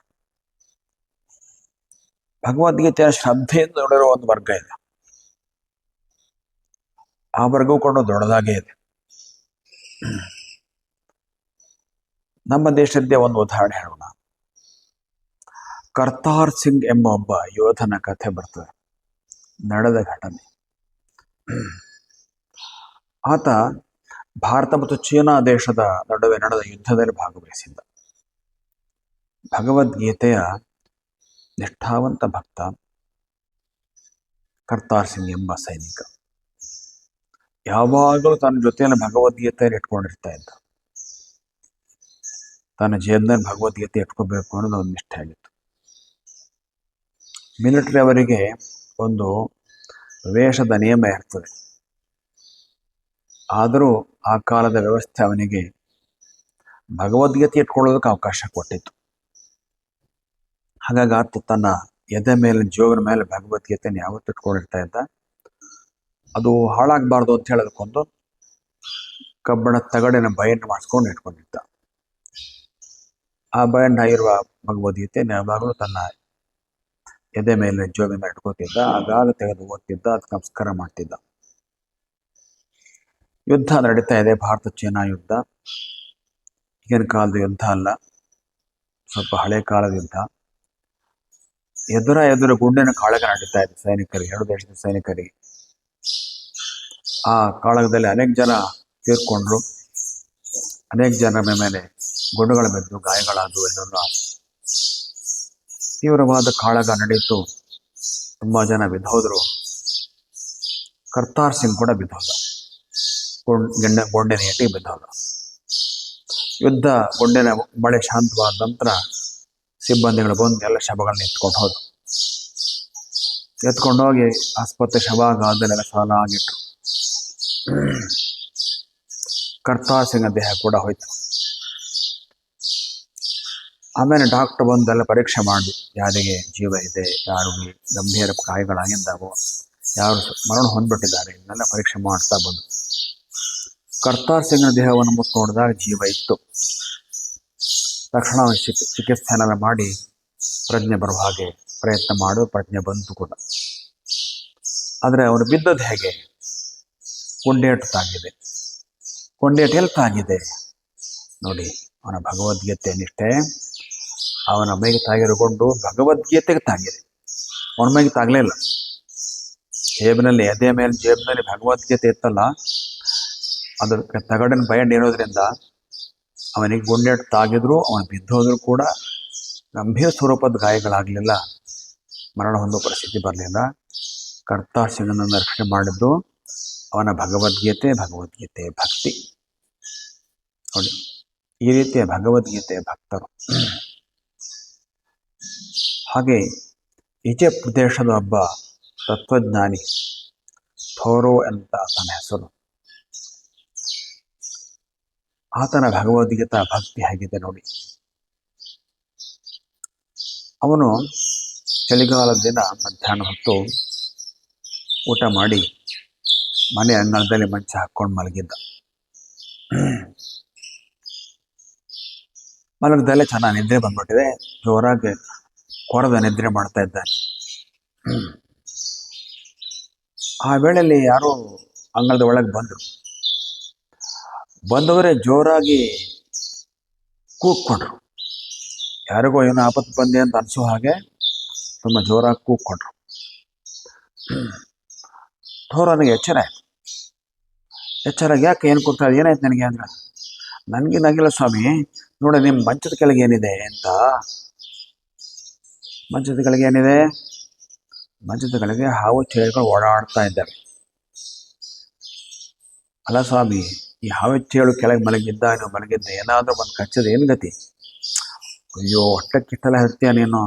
ಭಗವದ್ಗೀತೆಯ ಶ್ರದ್ಧೆಯಿಂದ ನೋಡಿರೋ ಒಂದು ವರ್ಗ ಇದೆ. ಆ ವರ್ಗವು ಕೂಡ ದೊಡ್ಡದಾಗೇ ಇದೆ. ನಮ್ಮ ದೇಶದ್ದೇ ಒಂದು ಉದಾಹರಣೆ ಹೇಳೋಣ. ಕರ್ತಾರ್ ಸಿಂಗ್ ಎಂಬ ಒಬ್ಬ ಯೋಧನ ಕಥೆ ಬರ್ತದೆ, ನಡೆದ ಘಟನೆ. ಆತ ಭಾರತ ಮತ್ತು ಚೀನಾ ದೇಶದ ನಡುವೆ ನಡೆದ ಯುದ್ಧದಲ್ಲಿ ಭಾಗವಹಿಸಿದ್ದ. ಭಗವದ್ಗೀತೆಯ ನಿಷ್ಠಾವಂತ ಭಕ್ತ ಕರ್ತಾರ್ ಸಿಂಗ್ ಎಂಬ ಸೈನಿಕ. ಯಾವಾಗಲೂ ತನ್ನ ಜೊತೆಯಲ್ಲಿ ಭಗವದ್ಗೀತೆಯಲ್ಲಿ ಇಟ್ಕೊಂಡಿರ್ತಾ ಇದ್ದ. ತನ್ನ ಜೇಬ್ನಲ್ಲಿ ಭಗವದ್ಗೀತೆ ಇಟ್ಕೋಬೇಕು ಅನ್ನೋದು ಒಂದು ನಿಷ್ಠೆ ಆಗಿತ್ತು. ಮಿಲಿಟರಿ ಅವರಿಗೆ ಒಂದು ವೇಷದ ನಿಯಮ ಇರ್ತದೆ. ಆದರೂ ಆ ಕಾಲದ ವ್ಯವಸ್ಥೆ ಅವನಿಗೆ ಭಗವದ್ಗೀತೆ ಇಟ್ಕೊಳ್ಳೋದಕ್ಕೆ ಅವಕಾಶ ಕೊಟ್ಟಿತ್ತು. ಹಾಗಾಗಿ ಆತ ತನ್ನ ಎದೆ ಮೇಲೆ, ಜೋಗಿನ ಮೇಲೆ ಭಗವದ್ಗೀತೆಯನ್ನು ಯಾವತ್ತೂ ಇಟ್ಕೊಂಡಿರ್ತಾ ಇದ್ದ. ಅದು ಹಾಳಾಗಬಾರ್ದು ಅಂತ ಹೇಳೋದಕ್ಕೊಂದು ಕಬ್ಬಣ ತಗಡಿನ ಬೈಂಡ್ ಮಾಡಿಸ್ಕೊಂಡು ಇಟ್ಕೊಂಡಿದ್ದ. ಆ ಬೈಂಡ್ ಆಗಿರುವ ಭಗವದ್ಗೀತೆಯನ್ನು ಯಾವಾಗಲೂ ತನ್ನ ಎದೆ ಮೇಲೆ, ಜೋಗಿನ ಮೇಲೆ ಇಟ್ಕೋತಿದ್ದ. ಆಗಾಗ ತೆಗೆದು ಓದ್ತಿದ್ದ, ಅದಕ್ಕೆ ನಮಸ್ಕಾರ ಮಾಡ್ತಿದ್ದ. ಯುದ್ಧ ನಡೀತಾ ಇದೆ, ಭಾರತ ಚೀನಾ ಯುದ್ಧ. ಈಗಿನ ಕಾಲದ ಯುದ್ಧ ಅಲ್ಲ, ಸ್ವಲ್ಪ ಹಳೆ ಕಾಲದ ಯುದ್ಧ. ಎದುರು ಗುಂಡಿನ ಕಾಳಗ ನಡೀತಾ ಇದೆ ಸೈನಿಕರಿಗೆ, ಎರಡು ದೇಶದ ಸೈನಿಕರಿಗೆ. ಆ ಕಾಳಗದಲ್ಲಿ ಅನೇಕ ಜನ ತೀರ್ಕೊಂಡ್ರು, ಅನೇಕ ಜನರ ಮೇಲೆ ಗುಂಡುಗಳ ಬಿದ್ದು ಗಾಯಗಳಾದವು, ಎಲ್ಲರೂ ಆದವು. ತೀವ್ರವಾದ ಕಾಳಗ ನಡೆಯಿತು, ತುಂಬಾ ಜನ ಬಿದ್ದೋದ್ರು. ಕರ್ತಾರ್ ಸಿಂಗ್ ಕೂಡ ಬಿದ್ದೋದ, ಗುಂಡಿನ ಏಟಿಗೆ ಬಿದ್ದೋದ. ಯುದ್ಧ ಗುಂಡಿನ ಮಳೆ ಶಾಂತವಾದ ನಂತರ ಸಿಬ್ಬಂದಿಗಳು ಬಂದು ಎಲ್ಲ ಶವಗಳನ್ನ ಎತ್ಕೊಂಡು ಹೋದ್ರು. ಎತ್ಕೊಂಡೋಗಿ ಆಸ್ಪತ್ರೆ ಶವಗಾದಲ್ಲೆಲ್ಲ ಸಾಲಾಗಿಟ್ರು. ಕರ್ತಾರ್ ಸಿಂಗ್ ದೇಹ ಕೂಡ ಹೋಯ್ತು. ಆಮೇಲೆ ಡಾಕ್ಟರ್ ಬಂದೆಲ್ಲ ಪರೀಕ್ಷೆ ಮಾಡಿ, ಯಾರಿಗೆ ಜೀವ ಇದೆ, ಯಾರಿಗೆ ಗಂಭೀರ ಗಾಯಗಳಾಗಿದ್ದಾವೋ, ಯಾರು ಮರಣ ಹೊಂದ್ಬಿಟ್ಟಿದ್ದಾರೆ, ಇದನ್ನೆಲ್ಲ ಪರೀಕ್ಷೆ ಮಾಡ್ತಾ ಬಂದು ಕರ್ತಾರ್ ಸಿಂಗ್ನ ದೇಹವನ್ನು ಮುತ್ತು ನೋಡಿದಾಗ ಜೀವ ಇತ್ತು. ತಕ್ಷಣ ಚಿಕಿತ್ಸೆನೆಲ್ಲ ಮಾಡಿ ಪ್ರಜ್ಞೆ ಬರುವ ಹಾಗೆ ಪ್ರಯತ್ನ ಮಾಡೋ ಪ್ರಜ್ಞೆ ಬಂತು ಕೂಡ. ಆದರೆ ಅವನು ಬಿದ್ದದ್ದು ಹೇಗೆ? ಗುಂಡೇಟು ತಾಗಿದೆ. ಗುಂಡೇಟು ಎಲ್ಲಿ ತಾಗಿದೆ ನೋಡಿ, ಅವನ ಭಗವದ್ಗೀತೆ ನಿಷ್ಠೆ ಅವನ ಮೈಗೆ ತಾಗಿರುಕೊಂಡು ಭಗವದ್ಗೀತೆಗೆ ತಾಗಿದೆ. ಅವನ ಮೈಗೆ ತಾಗಲೇ ಇಲ್ಲ. ಜೇಬಿನಲ್ಲಿ, ಎದೆ ಮೇಲೆ ಜೇಬಿನಲ್ಲಿ ಭಗವದ್ಗೀತೆ ಇತ್ತಲ್ಲ, ಅದಕ್ಕೆ ತಗಡಿನ ಬೈಂಡ್ ಇರೋದ್ರಿಂದ ಅವನಿಗೆ ಗುಂಡೇಟು ತಾಗಿದ್ರು, ಅವನು ಬಿದ್ದೋದ್ರು ಕೂಡ ಗಂಭೀರ ಸ್ವರೂಪದ ಗಾಯಗಳಾಗಲಿಲ್ಲ, ಮರಣ ಹೊಂದುವ ಪರಿಸ್ಥಿತಿ ಬರಲಿಲ್ಲ. ಕರ್ತಾರ್ ಸಿಂಗನನ್ನು ರಕ್ಷಣೆ ಮಾಡಿದ್ದು ಅವನ ಭಗವದ್ಗೀತೆ ಭಕ್ತಿ. ನೋಡಿ, ಈ ರೀತಿಯ ಭಗವದ್ಗೀತೆಯ ಭಕ್ತರು. ಹಾಗೆ ಈಜಿಪ್ಟ್ ದೇಶದ ಒಬ್ಬ ತತ್ವಜ್ಞಾನಿ, ಥೋರೋ ಅಂತ ಆತನ ಹೆಸರು. ಆತನ ಭಗವದ್ಗೀತಾ ಭಕ್ತಿ ಹೇಗಿದೆ ನೋಡಿ. ಅವನು ಚಳಿಗಾಲದ ದಿನ ಮಧ್ಯಾಹ್ನ ಹೊತ್ತು ಊಟ ಮಾಡಿ ಮನೆ ಅಂಗಳದಲ್ಲಿ ಮಂಚ ಹಾಕ್ಕೊಂಡು ಮಲಗಿದ್ದ. ಮಲಗದಲ್ಲೇ ಚೆನ್ನಾಗಿ ನಿದ್ರೆ ಬಂದ್ಬಿಟ್ಟಿದೆ, ಜೋರಾಗಿ ಕೊರದ ನಿದ್ರೆ ಮಾಡ್ತಾ ಇದ್ದಾನೆ. ಆ ವೇಳೆಯಲ್ಲಿ ಯಾರೋ ಅಂಗಳದ ಒಳಗೆ ಬಂದವರೇ ಜೋರಾಗಿ ಕೂಗ್ಕೊಂಡ್ರು. ಯಾರಿಗೋ ಏನೋ ಆಪತ್ತು ಬಂದೆ ಅಂತ ಅನಿಸೋ ಹಾಗೆ ತುಂಬ ಜೋರಾಗಿ ಕೂಗ್ಕೊಂಡ್ರು. ಥೋರನಿಗೆ ಎಚ್ಚರಾಗಿ ಯಾಕೆ ಏನು ಕೂಗ್ತಾ ಇದೆ, ಏನಾಯ್ತು ನನಗೆ ಅಂದ್ರೆ, ನನಗೇನಾಗಿಲ್ಲ ಸ್ವಾಮಿ, ನೋಡಿ ನಿಮ್ಮ ಮಂಚದ ಕೆಳಗೆ ಏನಿದೆ ಅಂತ. ಮಂಚದ ಕೆಳಗೆ ಏನಿದೆ? ಮಂಚದ ಕೆಳಗೆ ಹಾವು ಚೇಳುಗಳು ಓಡಾಡ್ತಾ ಇದ್ದಾವೆ. ಅಲ್ಲ ಸ್ವಾಮಿ, ಈ ಹಾವು ಚೇಳು ಕೆಳಗೆ ಮಲಗಿದ್ದ ಏನಾದರೂ ಒಂದು ಕಚ್ಚದ ಏನು ಗತಿ? ಅಯ್ಯೋ, ಅಷ್ಟಕ್ಕಿಷ್ಟೆಲ್ಲ ಹೇಳ್ತೀಯ ನೀನು,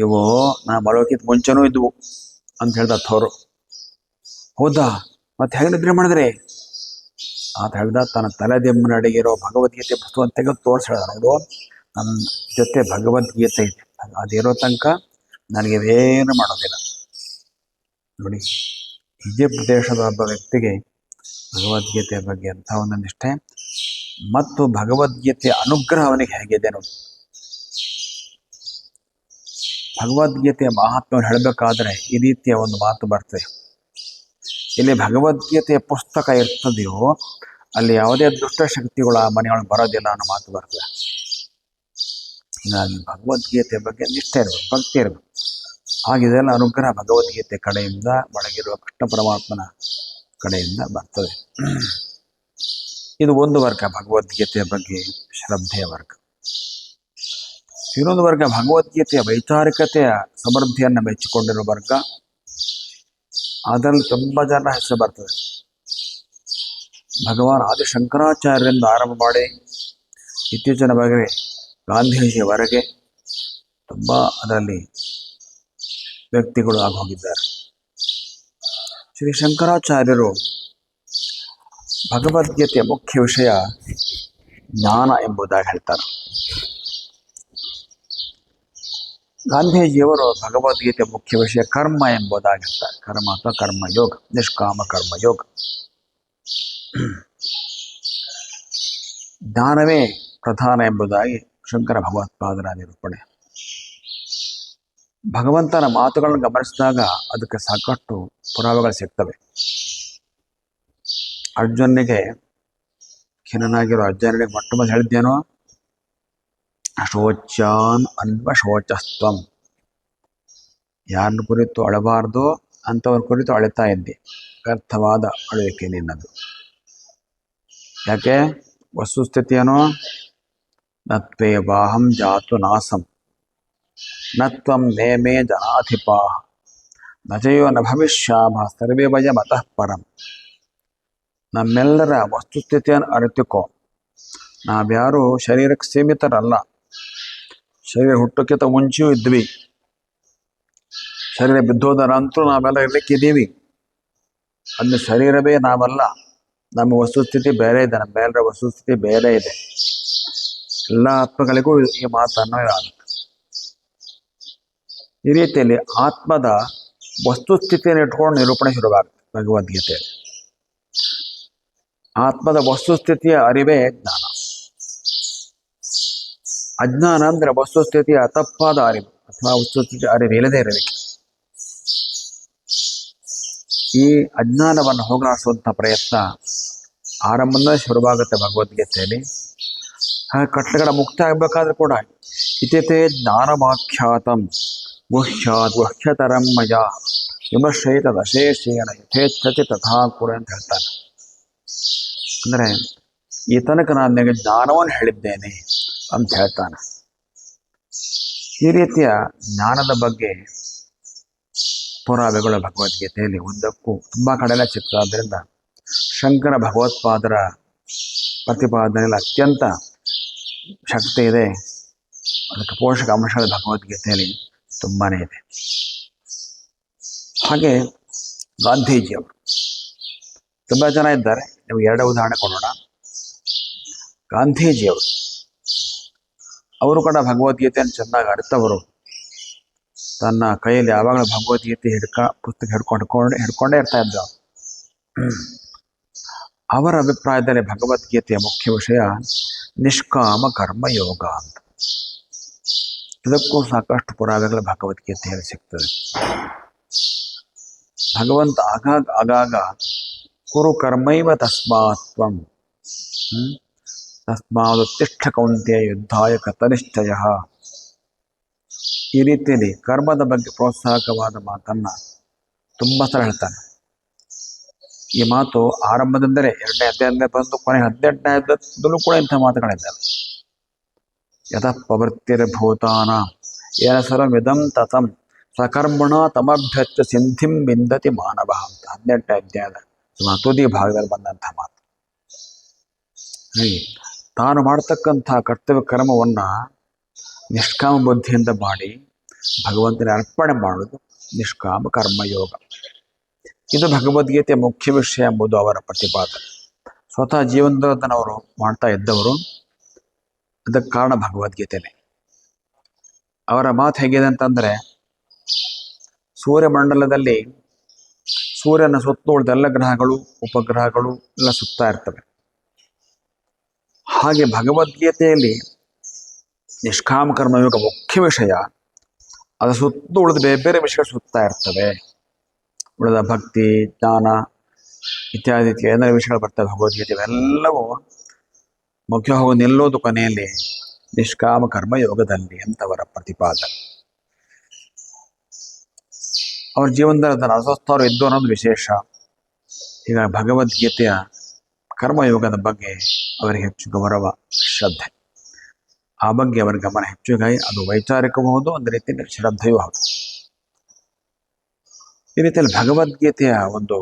ಇವು ನಾ ಮಲಗೋಕ್ಕಿಂತ ಮುಂಚೆನೂ ಇದ್ವು ಅಂತ ಹೇಳ್ದ ಥೋರು. ಹೌದಾ, ಮತ್ತೆ ಹೇಗೆ ನಿದ್ರೆ ಮಾಡಿದ್ರಿ ಅಂತ ಹೇಳ್ದ. ತನ್ನ ತಲೆದೆಮ್ಮನ ಅಡಿಗಿರೋ ಭಗವದ್ಗೀತೆ ಪುಸ್ತಕ ತೆಗೆದು ತೋರಿಸಿ ಹೇಳ್ದ, ನೋಡು ನನ್ನ ಜೊತೆ ಭಗವದ್ಗೀತೆ ಇದೆ, ಅದಿರೋ ತನಕ ನನಗೇನು ಮಾಡೋದಿಲ್ಲ. ನೋಡಿ, ಈಜಿಪ್ಟ್ ದೇಶದ ಒಬ್ಬ ವ್ಯಕ್ತಿಗೆ ಭಗವದ್ಗೀತೆಯ ಬಗ್ಗೆ ಅಂಥ ಒಂದು ನಿಷ್ಠೆ ಮತ್ತು ಭಗವದ್ಗೀತೆಯ ಅನುಗ್ರಹ ಅವನಿಗೆ ಹೇಗಿದೆ ನೋಡಿ. ಭಗವದ್ಗೀತೆಯ ಮಹಾತ್ಮವನ್ನು ಹೇಳಬೇಕಾದ್ರೆ ಈ ರೀತಿಯ ಒಂದು ಮಾತು ಬರ್ತದೆ. ಇಲ್ಲಿ ಭಗವದ್ಗೀತೆಯ ಪುಸ್ತಕ ಇರ್ತದೆಯೋ ಅಲ್ಲಿ ಯಾವುದೇ ದುಷ್ಟಶಕ್ತಿಗಳು ಆ ಮನೆಯೊಳಗೆ ಬರೋದಿಲ್ಲ ಅನ್ನೋ ಮಾತು ಬರ್ತದೆ. ಹೀಗಾಗಿ ಭಗವದ್ಗೀತೆ ಬಗ್ಗೆ ನಿಷ್ಠೆ ಇರಬೇಕು, ಭಕ್ತಿ ಇರಬೇಕು. ಹಾಗಿದೆಲ್ಲ ಅನುಗ್ರಹ ಭಗವದ್ಗೀತೆ ಕಡೆಯಿಂದ ಒಳಗಿರುವ ಕೃಷ್ಣ ಪರಮಾತ್ಮನ ಕಡೆಯಿಂದ ಬರ್ತದೆ. ಇದು ಒಂದು ವರ್ಗ ಭಗವದ್ಗೀತೆಯ ಬಗ್ಗೆ ಶ್ರದ್ಧೆಯ ವರ್ಗ. ಇನ್ನೊಂದು ವರ್ಗ ಭಗವದ್ಗೀತೆಯ ವೈಚಾರಿಕತೆಯ ಸಮೃದ್ಧಿಯನ್ನು ಮೆಚ್ಚಿಕೊಂಡಿರುವ ವರ್ಗ. ಅದರಲ್ಲಿ ತುಂಬ ಜನ ಹೆಸರು ಬರ್ತದೆ. ಭಗವಾನ್ ಆದಿಶಂಕರಾಚಾರ್ಯರಿಂದ ಆರಂಭ ಮಾಡಿ ಇತ್ತೀಚಿನ ಬಗ್ಗೆ ಗಾಂಧೀಜಿಯವರೆಗೆ ತುಂಬ ಅದರಲ್ಲಿ ವ್ಯಕ್ತಿಗಳು ಆಗಿ ಹೋಗಿದ್ದಾರೆ. ಶ್ರೀ ಶಂಕರಾಚಾರ್ಯರು ಭಗವದ್ಗೀತೆಯ ಮುಖ್ಯ ವಿಷಯ ಜ್ಞಾನ ಎಂಬುದಾಗಿ ಹೇಳ್ತಾರೆ. ಗಾಂಧೀಜಿಯವರು ಭಗವದ್ಗೀತೆಯ ಮುಖ್ಯ ವಿಷಯ ಕರ್ಮ ಎಂಬುದಾಗಿ ಹೇಳ್ತಾರೆ. ಕರ್ಮ ಅಥವಾ ಕರ್ಮಯೋಗ, ನಿಷ್ಕಾಮ ಕರ್ಮಯೋಗ. ಜ್ಞಾನವೇ ಪ್ರಧಾನ ಎಂಬುದಾಗಿ ಶಂಕರ ಭಗವತ್ಪಾದರ ನಿರೂಪಣೆ. ಭಗವಂತನ ಮಾತುಗಳನ್ನು ಗಮನಿಸಿದಾಗ ಅದಕ್ಕೆ ಸಾಕಷ್ಟು ಪುರಾವೆಗಳು ಸಿಗ್ತವೆ. ಅರ್ಜುನಿಗೆ ಖಿನ್ನನಾಗಿರೋ ಅರ್ಜುನಿಗೆ ಮೊಟ್ಟ ಮೊದಲು ಹೇಳಿದ್ದೇನೋ, ಶೋಚಾನ್ ಅನ್ವ ಶೋಚಸ್ತ್ವಂ. ಯಾರನ್ನ ಕುರಿತು ಅಳಬಾರ್ದು ಅಂಥವ್ರ ಕುರಿತು ಅಳಿತಾ ಇದ್ದೆ. ವ್ಯರ್ಥವಾದ ಅಳುವಿಕೆ ನಿನ್ನದು. ಯಾಕೆ? ವಸ್ತುಸ್ಥಿತಿಯೇನೋ, ನತ್ವೇ ವಾಹಂ ಜಾತು ನಾಸಂ ನತ್ವಂ ನೇಮೇ ಜನಾಧಿಪಾ ನಜಯೋ ನ ಭವಿಷ್ಯಾಮ ಸರ್ವೇ ಭಯ ಮತಃ ಪರಂ. ನಮ್ಮೆಲ್ಲರ ವಸ್ತುಸ್ಥಿತಿಯನ್ನು ಅರಿತುಕೋ. ನಾವ್ಯಾರು ಶರೀರಕ್ಕೆ ಸೀಮಿತರಲ್ಲ. ಶರೀರ ಹುಟ್ಟೋಕ್ಕಿಂತ ಮುಂಚೆಯೂ ಇದ್ವಿ. ಶರೀರ ಬಿದ್ದೋದ ನಂತರ ನಾವೆಲ್ಲ ಇರಲಿಕ್ಕಿದ್ದೀವಿ. ಅಂದರೆ ಶರೀರವೇ ನಾವಲ್ಲ. ನಮ್ಮ ವಸ್ತುಸ್ಥಿತಿ ಬೇರೆ ಇದೆ. ನಮ್ಮೆಲ್ಲರ ವಸ್ತುಸ್ಥಿತಿ ಬೇರೆ ಇದೆ. ಎಲ್ಲ ಆತ್ಮಗಳಿಗೂ ಈ ಮಾತನ್ನು ಆಗುತ್ತೆ. ಈ ರೀತಿಯಲ್ಲಿ ಆತ್ಮದ ವಸ್ತುಸ್ಥಿತಿಯನ್ನು ಇಟ್ಕೊಂಡು ನಿರೂಪಣೆ ಶುರುವಾಗುತ್ತೆ ಭಗವದ್ಗೀತೆಯಲ್ಲಿ. ಆತ್ಮದ ವಸ್ತುಸ್ಥಿತಿಯ ಅರಿವೇ ಜ್ಞಾನ. ಅಜ್ಞಾನ ಅಂದರೆ ವಸ್ತುಸ್ಥಿತಿಯ ತಪ್ಪಾದ ಅರಿವು ಅಥವಾ ವಸ್ತುಸ್ಥಿತಿ ಅರಿವಿಲ್ಲದೆ ಇರಬೇಕು. ಈ ಅಜ್ಞಾನವನ್ನು ಹೋಗಲಾಡಿಸುವಂಥ ಪ್ರಯತ್ನ ಆರಂಭದಿಂದ ಶುರುವಾಗುತ್ತೆ ಭಗವದ್ಗೀತೆಯಲ್ಲಿ. ಹಾಗೆ ಕಟ್ಟಗಳ ಮುಕ್ತಿ ಆಗಬೇಕಾದ್ರೂ ಕೂಡ ಇತಿಥೇ ಜ್ಞಾನವಾಖ್ಯಾತಂ ಗುಹ್ಯಾತ್ ಗುಹ್ಯತರಂ ಮಯ ವಿಮರ್ಶಯಿತ ದಶೇಷೇಣ ಯಥೇಚ್ಛತಿ ತಥಾ ಕುರು ಅಂತ ಹೇಳ್ತಾನೆ. ಅಂದರೆ ಈ ತನಕ ನಾನು ನಿನಗೆ ಜ್ಞಾನವನ್ನು ಹೇಳಿದ್ದೇನೆ ಅಂತ ಹೇಳ್ತಾನೆ. ಈ ರೀತಿಯ ಜ್ಞಾನದ ಬಗ್ಗೆ ಪುರಾವೆಗಳು ಭಗವದ್ಗೀತೆಯಲ್ಲಿ ಒಂದಕ್ಕೂ ತುಂಬ ಕಡೆಯಲ್ಲೇ ಸಿಗ್ತದಾದ್ದರಿಂದ ಶಂಕರ ಭಗವತ್ಪಾದರ ಪ್ರತಿಪಾದನೆಯಲ್ಲಿ ಅತ್ಯಂತ ಶಕ್ತಿ ಇದೆ. ಅದಕ್ಕೆ ಪೋಷಕ ಅಂಶಗಳು ಭಗವದ್ಗೀತೆಯಲ್ಲಿ ತುಂಬಾ ಇದೆ. ಹಾಗೆ ಗಾಂಧೀಜಿಯವರು ತುಂಬ ಜನ ಇದ್ದಾರೆ. ನಿಮಗೆ ಎರಡು ಉದಾಹರಣೆ ಕೊಡೋಣ. ಗಾಂಧೀಜಿಯವರು ಅವರು ಕೂಡ ಭಗವದ್ಗೀತೆಯನ್ನು ಚೆನ್ನಾಗಿ ಅರಿತವರು. ತನ್ನ ಕೈಯಲ್ಲಿ ಯಾವಾಗಲೂ ಭಗವದ್ಗೀತೆ ಪುಸ್ತಕ ಹಿಡ್ಕೊಂಡೇ ಇರ್ತಾ ಇದ್ದರು. ಅವರ ಅಭಿಪ್ರಾಯದಲ್ಲಿ ಭಗವದ್ಗೀತೆಯ ಮುಖ್ಯ ವಿಷಯ ನಿಷ್ಕಾಮ ಕರ್ಮಯೋಗ ಅಂತ. ಇದಕ್ಕೂ ಸಾಕಷ್ಟು ಪುರಾವೆಗಳು ಭಗವದ್ಗೀತೆಯಲ್ಲಿ ಸಿಗ್ತದೆ. ಭಗವಂತ ಆಗಾಗ ಕುರು ಕರ್ಮೈವ ತಸ್ಮಾತ್ವಂ ತಸ್ಮಾದುತ್ತಿಷ್ಠ ಕೌಂತೆಯ ಯುದ್ಧಾಯ ಕರ್ತನಿಶ್ಚಯ. ಈ ರೀತಿಯಲ್ಲಿ ಕರ್ಮದ ಬಗ್ಗೆ ಪ್ರೋತ್ಸಾಹಕವಾದ ಮಾತನ್ನು ತುಂಬ ಸಲ ಹೇಳ್ತಾನೆ. ಈ ಮಾತು ಆರಂಭದಿಂದಲೇ 2ನೇ ಅಧ್ಯಾಯದಿಂದ ಬಂದು ಕೊನೆ 18ನೇ ಅಧ್ಯಾಯದಲ್ಲೂ ಕೂಡ ಇಂಥ ಮಾತುಗಳಿದ್ದಾವೆ. ಯತಃ ಪ್ರವೃತ್ತಿರ್ಭೂತಾನ ಏನ ಸರ್ವಮಿದಂ ತತಂ ಸಕರ್ಮಣ ತಮಭ್ಯಚ್ಚ ಸಿದ್ಧಿಂ ವಿಂದತಿ ಮಾನವ ಅಂತ 18ನೇ ಅಧ್ಯಾಯದ ತುದಿ ಭಾಗದಲ್ಲಿ ಬಂದಂಥ ಮಾತು. ತಾನು ಮಾಡ್ತಕ್ಕಂಥ ಕರ್ತವ್ಯ ಕರ್ಮವನ್ನು ನಿಷ್ಕಾಮ ಬುದ್ಧಿಯಿಂದ ಮಾಡಿ ಭಗವಂತನ ಅರ್ಪಣೆ ಮಾಡೋದು ನಿಷ್ಕಾಮ ಕರ್ಮಯೋಗ. ಇದು ಭಗವದ್ಗೀತೆಯ ಮುಖ್ಯ ವಿಷಯ ಎಂಬುದು ಅವರ ಪ್ರತಿಪಾದನೆ. ಸ್ವತಃ ಜೀವನದವರು ಮಾಡ್ತಾ ಇದ್ದವರು. ಅದಕ್ಕೆ ಕಾರಣ ಭಗವದ್ಗೀತೆನೇ. ಅವರ ಮಾತು ಹೇಗಿದೆ ಅಂತಂದರೆ, ಸೂರ್ಯಮಂಡಲದಲ್ಲಿ ಸೂರ್ಯನ ಸುತ್ತ ಉಳಿದೆಲ್ಲ ಗ್ರಹಗಳು ಉಪಗ್ರಹಗಳು ಎಲ್ಲ ಸುತ್ತಾ ಇರ್ತವೆ. ಹಾಗೆ ಭಗವದ್ಗೀತೆಯಲ್ಲಿ ನಿಷ್ಕಾಮ ಕರ್ಮಯೋಗ ಮುಖ್ಯ ವಿಷಯ. ಅದರ ಸುತ್ತ ಉಳಿದ ಬೇರೆ ಬೇರೆ ವಿಷಯಗಳು ಸುತ್ತಾ ಇರ್ತವೆ. ಉಳಿದ ಭಕ್ತಿ, ಜ್ಞಾನ ಇತ್ಯಾದಿ ಏನಾರ ವಿಷಯಗಳು ಬರ್ತವೆ ಭಗವದ್ಗೀತೆ. ಇವೆಲ್ಲವೂ ಮುಖ್ಯ ಹೋಗಿ ನಿಲ್ಲೋದು ಕೊನೆಯಲ್ಲಿ ನಿಷ್ಕಾಮ ಕರ್ಮಯೋಗದಲ್ಲಿ ಅಂತವರ ಪ್ರತಿಪಾದನೆ. ಅವ್ರ ಜೀವನದಲ್ಲಿ ಅದನ್ನು ಅನುಸರಿಸ್ತವ್ರು ಇದ್ದು ಅನ್ನೋದು ವಿಶೇಷ. ಈಗ ಭಗವದ್ಗೀತೆಯ ಕರ್ಮಯೋಗದ ಬಗ್ಗೆ ಅವರಿಗೆ ಹೆಚ್ಚು ಗೌರವ, ಶ್ರದ್ಧೆ, ಆ ಬಗ್ಗೆ ಅವರ ಗಮನ ಹೆಚ್ಚುಗಾಗಿ ಅದು ವೈಚಾರಿಕವೂ ಹೌದು, ಒಂದು ರೀತಿಯಲ್ಲಿ ಶ್ರದ್ಧೆಯೂ ಹೌದು. ಈ ರೀತಿಯಲ್ಲಿ ಭಗವದ್ಗೀತೆಯ ಒಂದು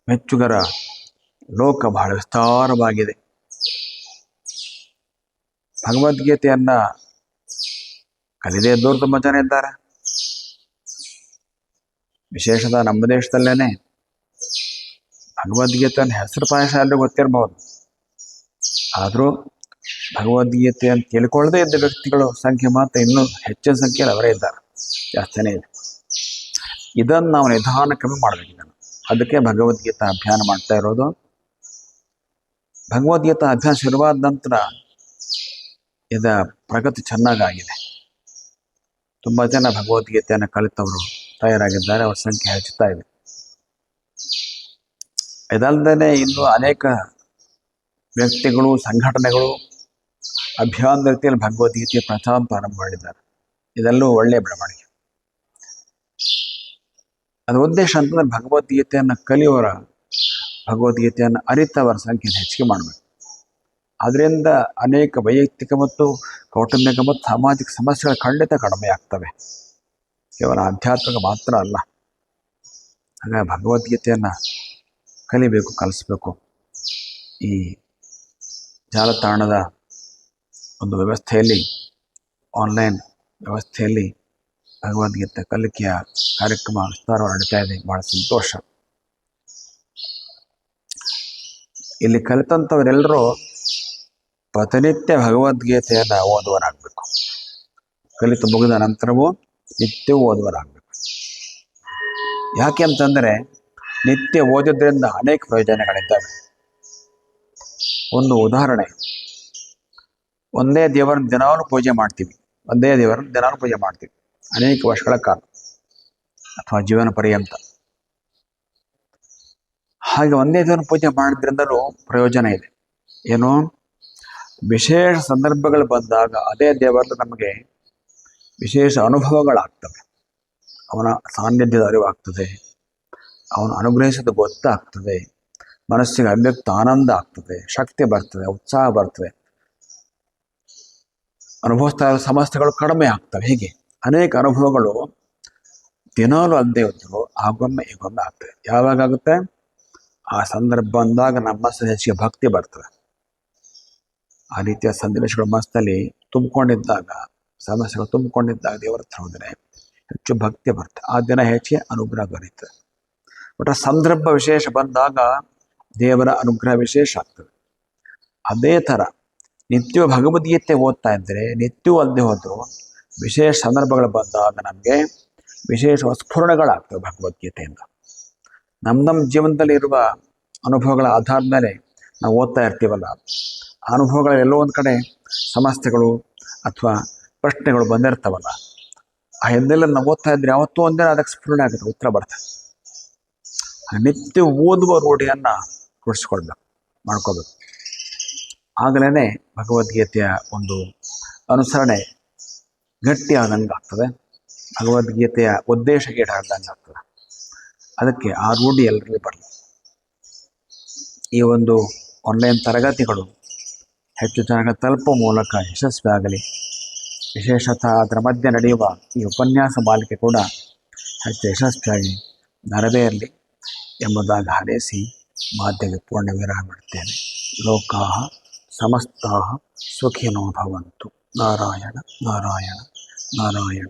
ಮೆಚ್ಚುಗರ ಲೋಕ ಬಹಳ ವಿಸ್ತಾರವಾಗಿದೆ. ಭಗವದ್ಗೀತೆಯನ್ನ ಕಲಿದೇ ಇದ್ದವರು ತುಂಬ ಜನ ಇದ್ದಾರೆ. ವಿಶೇಷದ ನಮ್ಮ ದೇಶದಲ್ಲೇನೆ ಭಗವದ್ಗೀತೆಯನ್ನು ಹೆಸರು ಪಾಯಸ ಎಲ್ಲರೂ ಗೊತ್ತಿರಬಹುದು. ಆದರೂ ಭಗವದ್ಗೀತೆಯನ್ನು ತಿಳ್ಕೊಳ್ಳದೇ ಇದ್ದ ವ್ಯಕ್ತಿಗಳು ಸಂಖ್ಯೆ ಮಾತ್ರ ಇನ್ನೂ ಹೆಚ್ಚಿನ ಸಂಖ್ಯೆಯಲ್ಲಿ ಅವರೇ ಇದ್ದಾರೆ, ಜಾಸ್ತಿನೇ ಇದೆ. ಇದನ್ನು ನಾವು ನಿಧಾನ ಕಮ್ಮಿ ಮಾಡಬೇಕು. ಅದಕ್ಕೆ ಭಗವದ್ಗೀತಾ ಅಭಿಯಾನ ಮಾಡ್ತಾ ಇರೋದು. ಭಗವದ್ಗೀತಾ ಅಭ್ಯಾಸ ಶುರುವಾದ ನಂತರ ಇದರ ಪ್ರಗತಿ ಚೆನ್ನಾಗಾಗಿದೆ. ತುಂಬ ಜನ ಭಗವದ್ಗೀತೆಯನ್ನು ಕಲಿತವರು ತಯಾರಾಗಿದ್ದಾರೆ, ಅವರ ಸಂಖ್ಯೆ ಹೆಚ್ಚುತ್ತಾ ಇದೆ. ಇದಲ್ಲದೆ ಇನ್ನೂ ಅನೇಕ ವ್ಯಕ್ತಿಗಳು, ಸಂಘಟನೆಗಳು ಅಭಿಯಾನದ ರೀತಿಯಲ್ಲಿ ಭಗವದ್ಗೀತೆಯ ಪ್ರಚಾರ ಪ್ರಾರಂಭ ಮಾಡಿದ್ದಾರೆ. ಇದೆಲ್ಲೂ ಒಳ್ಳೆಯ ಬೆಳವಣಿಗೆ. ಅದರ ಉದ್ದೇಶ ಅಂತಂದ್ರೆ ಭಗವದ್ಗೀತೆಯನ್ನು ಕಲಿಯುವವರ, ಭಗವದ್ಗೀತೆಯನ್ನು ಅರಿತವರ ಸಂಖ್ಯೆಯನ್ನು ಹೆಚ್ಚಿಗೆ ಮಾಡಬೇಕು. ಅದರಿಂದ ಅನೇಕ ವೈಯಕ್ತಿಕ ಮತ್ತು ಕೌಟುಂಬಿಕ ಮತ್ತು ಸಾಮಾಜಿಕ ಸಮಸ್ಯೆಗಳು ಖಂಡಿತ ಕಡಿಮೆ ಆಗ್ತವೆ, ಕೇವಲ ಆಧ್ಯಾತ್ಮಿಕ ಮಾತ್ರ ಅಲ್ಲ. ಹಾಗಾಗಿ ಭಗವದ್ಗೀತೆಯನ್ನು ಕಲಿಬೇಕು, ಕಲಿಸ್ಬೇಕು. ಈ ಜಾಲತಾಣದ ಒಂದು ವ್ಯವಸ್ಥೆಯಲ್ಲಿ, ಆನ್ಲೈನ್ ವ್ಯವಸ್ಥೆಯಲ್ಲಿ ಭಗವದ್ಗೀತೆ ಕಲಿಕೆಯ ಕಾರ್ಯಕ್ರಮ ವಿಸ್ತಾರವಾಗಿ ನಡೀತಾ ಇದೆ. ಬಹಳ ಸಂತೋಷ. ಇಲ್ಲಿ ಕಲಿತಂಥವರೆಲ್ಲರೂ ಪ್ರತಿನಿತ್ಯ ಭಗವದ್ಗೀತೆಯನ್ನು ಓದುವರಾಗಬೇಕು. ಕಲಿತು ಮುಗಿದ ನಂತರವೂ ನಿತ್ಯವೂ ಓದುವರಾಗಬೇಕು. ಯಾಕೆ ಅಂತಂದರೆ ನಿತ್ಯ ಓದೋದ್ರಿಂದ ಅನೇಕ ಪ್ರಯೋಜನಗಳಿದ್ದಾವೆ. ಒಂದು ಉದಾಹರಣೆ, ಒಂದೇ ದೇವರನ್ನು ದಿನಾಲೂ ಪೂಜೆ ಮಾಡ್ತೀವಿ, ಅನೇಕ ವರ್ಷಗಳ ಕಾಲ ಅಥವಾ ಜೀವನ ಪರ್ಯಂತ. ಹಾಗೆ ಒಂದೇ ದೇವರನ್ನು ಪೂಜೆ ಮಾಡೋದ್ರಿಂದಲೂ ಪ್ರಯೋಜನ ಇದೆ. ಏನು? ವಿಶೇಷ ಸಂದರ್ಭಗಳು ಬಂದಾಗ ಅದೇ ದೇವರಲ್ಲಿ ನಮಗೆ ವಿಶೇಷ ಅನುಭವಗಳಾಗ್ತವೆ. ಅವನ ಸಾನ್ನಿಧ್ಯದ ಅರಿವಾಗ್ತದೆ, ಅವನು ಅನುಗ್ರಹಿಸೋದು ಗೊತ್ತಾಗ್ತದೆ, ಮನಸ್ಸಿಗೆ ಅವ್ಯಕ್ತ ಆನಂದ ಆಗ್ತದೆ, ಶಕ್ತಿ ಬರ್ತದೆ, ಉತ್ಸಾಹ ಬರ್ತದೆ, ಅನುಭವಿಸ್ತಾ ಇರೋ ಸಮಸ್ಯೆಗಳು ಕಡಿಮೆ ಆಗ್ತವೆ. ಹೀಗೆ ಅನೇಕ ಅನುಭವಗಳು ದಿನಾಲೂ ಅಲ್ಲದೆ ಇದ್ದರೂ ಆಗೊಮ್ಮೆ ಈಗೊಮ್ಮೆ ಆಗ್ತದೆ. ಯಾವಾಗ ಆಗುತ್ತೆ? ಆ ಸಂದರ್ಭ ಬಂದಾಗ ನಮ್ಮ ಮನಸ್ಸಿನ ಹೆಚ್ಚಿಗೆ ಭಕ್ತಿ ಬರ್ತದೆ. ಆ ರೀತಿಯ ಸನ್ನಿವೇಶಗಳು ಮನಸ್ಸಿನಲ್ಲಿ ತುಂಬಿಕೊಂಡಿದ್ದಾಗ, ಸಮಸ್ಯೆಗಳು ತುಂಬಿಕೊಂಡಿದ್ದಾಗ ದೇವರ ಹತ್ರ ಹೋದರೆ ಹೆಚ್ಚು ಭಕ್ತಿ ಬರ್ತದೆ. ಆ ದಿನ ಹೆಚ್ಚಿಗೆ ಅನುಗ್ರಹ ದೊರೆಯುತ್ತದೆ. ಬಟ್ ಸಂದರ್ಭ ವಿಶೇಷ ಬಂದಾಗ ದೇವರ ಅನುಗ್ರಹ ವಿಶೇಷ ಆಗ್ತದೆ. ಅದೇ ಥರ ನಿತ್ಯ ಭಗವದ್ಗೀತೆ ಓದ್ತಾ ಇದ್ದರೆ, ನಿತ್ಯವೂ ಅಲ್ಲದೆ ಹೋದರೂ ವಿಶೇಷ ಸಂದರ್ಭಗಳು ಬಂದಾಗ ನಮಗೆ ವಿಶೇಷ ಸ್ಫುರಣೆಗಳಾಗ್ತವೆ ಭಗವದ್ಗೀತೆಯಿಂದ. ನಮ್ಮ ಜೀವನದಲ್ಲಿ ಇರುವ ಅನುಭವಗಳ ಆಧಾರದ ಮೇಲೆ ನಾವು ಓದ್ತಾ ಇರ್ತೀವಲ್ಲ, ಆ ಅನುಭವಗಳ ಎಲ್ಲೋ ಒಂದು ಕಡೆ ಸಮಸ್ಯೆಗಳು ಅಥವಾ ಪ್ರಶ್ನೆಗಳು ಬಂದಿರ್ತಾವಲ್ಲ, ಆ ಹಿಂದೆಲ್ಲ ನಾವು ಓದ್ತಾ ಇದ್ರೆ ಯಾವತ್ತೂ ಒಂದೇ ಅದಕ್ಕೆ ಸ್ಫುರಣೆ ಆಗುತ್ತೆ, ಉತ್ತರ ಬರ್ತದೆ. ನಿತ್ಯ ಓದುವ ರೂಢಿಯನ್ನು ಮಾಡ್ಕೋಬೇಕು. ಆಗಲೇ ಭಗವದ್ಗೀತೆಯ ಒಂದು ಅನುಸರಣೆ ಗಟ್ಟಿಯಾದಂಗೆ ಆಗ್ತದೆ, ಭಗವದ್ಗೀತೆಯ ಉದ್ದೇಶಕ್ಕೆ ಈಡಾದಂಗೆ ಆಗ್ತದೆ. ಅದಕ್ಕೆ ಆ ರೂಢಿ ಎಲ್ಲರಿಗೂ ಬರಲಿ. ಈ ಒಂದು ಆನ್ಲೈನ್ ತರಗತಿಗಳು ಹೆಚ್ಚು ಜನರಿಗೆ ತಲುಪುವ ಮೂಲಕ ಯಶಸ್ವಿಯಾಗಲಿ. ವಿಶೇಷತಃ ಅದರ ಮಧ್ಯೆ ನಡೆಯುವ ಈ ಉಪನ್ಯಾಸ ಮಾಲಿಕೆ ಕೂಡ ಹೆಚ್ಚು ಯಶಸ್ವಿಯಾಗಿ ನೆರವೇರಲಿ ಎಂಬುದಾಗಿ ಹಾರೈಸಿ ಮಾತಿಗೆ ಪೂರ್ಣ ವಿರಾಮ ಬಿಡ್ತೇನೆ. ಲೋಕಾಃ ಸಮಸ್ತಾಃ ಸುಖಿನೋ ಭವಂತು. ನಾರಾಯಣ ನಾರಾಯಣ ನಾರಾಯಣ.